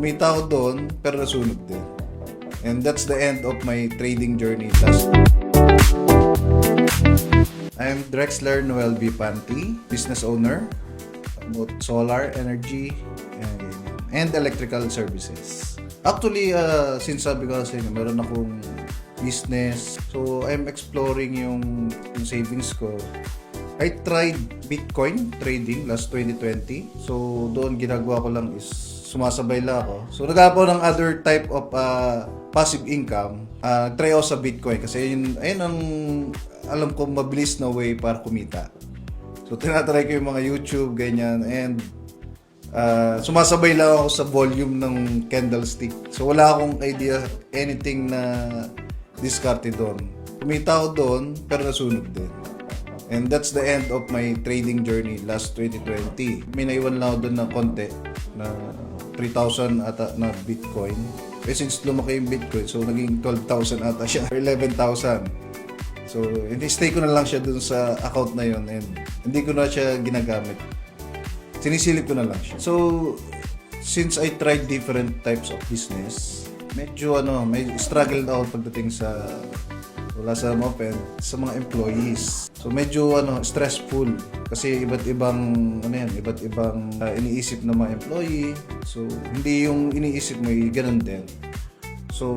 Kumita ako doon, pero nasunog din. And that's the end of my trading journey. I'm Drexler Noel B. Panti, business owner about solar energy and electrical services. Actually, since sabi ko kasi meron akong business, so I'm exploring yung savings ko. I tried Bitcoin trading last 2020. So doon ginagawa ko lang is sumasabay lang ako. So naghahanap ako ng other type of passive income. Try ako sa Bitcoin kasi ayun ang alam ko mabilis na way para kumita. So tinatry ko yung mga YouTube, ganyan, and sumasabay lang ako sa volume ng candlestick. So wala akong idea anything na diskarte doon. Kumita ako doon, pero nasunog din. And that's the end of my trading journey last 2020. May naiwan lang ako doon ng konti na 3,000 ata na Bitcoin. Eh since lumaki yung Bitcoin, so naging 12,000 ata siya, or 11,000. So, stay ko na lang siya dun sa account na yon and hindi ko na siya ginagamit. Sinisilip ko na lang siya. So, since I tried different types of business, medyo may struggle ako pagdating sa wala sa mga employees. So medyo stressful kasi iba't ibang iniisip ng mga employee. So hindi yung iniisip mo ganun din. So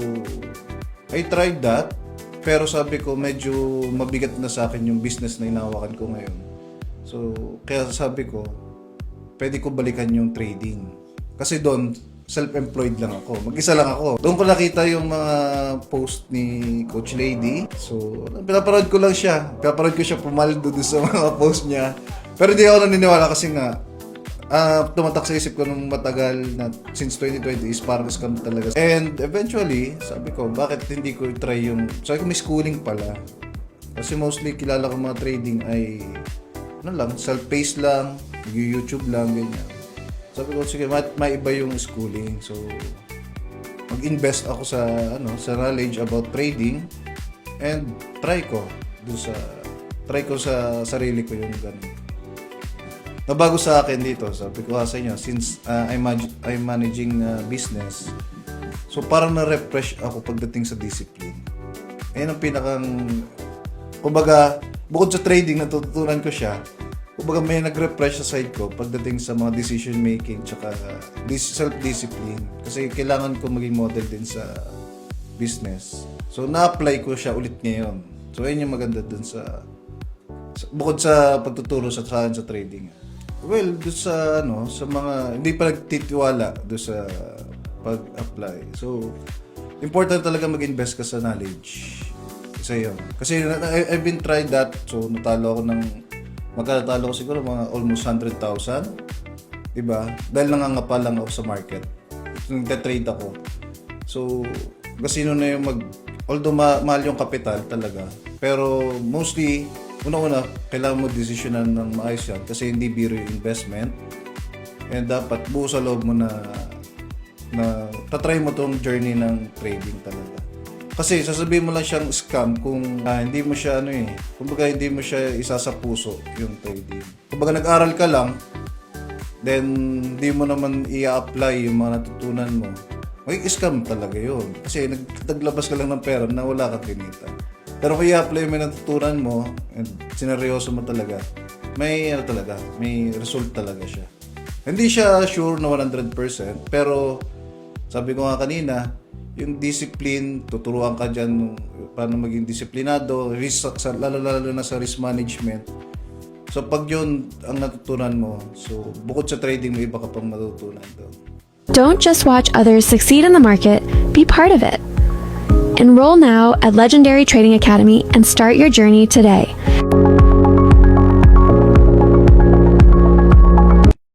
I tried that, pero sabi ko medyo mabigat na sa akin yung business na hinahawakan ko ngayon. So kaya sabi ko pwede ko balikan yung trading. Kasi doon self-employed lang ako. Mag-isa lang ako. Doon ko nakita yung mga post ni Coach Lady. So, pinaparod ko lang siya. Pinaparod ko siya pumaldo doon sa mga post niya. Pero hindi ako naniniwala kasi nga tumatak sa isip ko nung matagal na since 2020 is parang scam talaga. And eventually, sabi ko, bakit hindi ko try yung... Sabi ko, may schooling pala. Kasi mostly kilala ko mga trading ay self-paced lang, YouTube lang, ganyan. Sabi ko, sige, may iba yung schooling. So, mag-invest ako sa knowledge about trading and try ko sa sarili ko yung ganun. Nabago sa akin dito, sabi ko sa inyo, since I'm managing business, so parang na-refresh ako pagdating sa discipline. Ayun ang kumbaga, bukod sa trading, natutunan ko siya. Kumbaga may nag-refresh sa side ko pagdating sa mga decision making tsaka self-discipline. Kasi kailangan ko maging model din sa business. So na-apply ko siya ulit ngayon. So ayun yung maganda dun sa bukod sa pagtuturo sa trading. Well, doon sa mga hindi pa nagtitiwala doon sa pag-apply. So important talaga mag-invest ka sa knowledge. Isa yun. Kasi I've been tried that. So natalo ako magkatalo ko siguro mga almost 100,000. Diba? Dahil nangangapa lang ako sa market. Nagtatrade ako. So, kasi na yung although mahal yung kapital talaga. Pero mostly, una-una, kailangan mo desisyonan ng maayos yan. Kasi hindi biro yung investment. And dapat buo sa loob mo na tatry mo tong journey ng trading talaga. Kasi sasabihin mo lang siyang scam kung hindi mo siya kumbaga hindi mo siya isa sa puso yung trading. Kumbaga nag-aral ka lang, then hindi mo naman i-apply yung mga natutunan mo. Mag-scam talaga yun. Kasi naglabas ka lang ng pera na wala kang kinita. Pero kung i-apply mo yung natutunan mo, and sineryoso mo talaga, may result talaga siya. Hindi siya sure na 100%, pero sabi ko nga kanina, yung discipline, tuturuan ka dyan paano maging disiplinado, lalo na sa risk management. So pag yun ang natutunan mo, so bukod sa trading, may iba ka pang matutunan doon. Don't just watch others succeed in the market, be part of it. Enroll now at Legendary Trading Academy and start your journey today.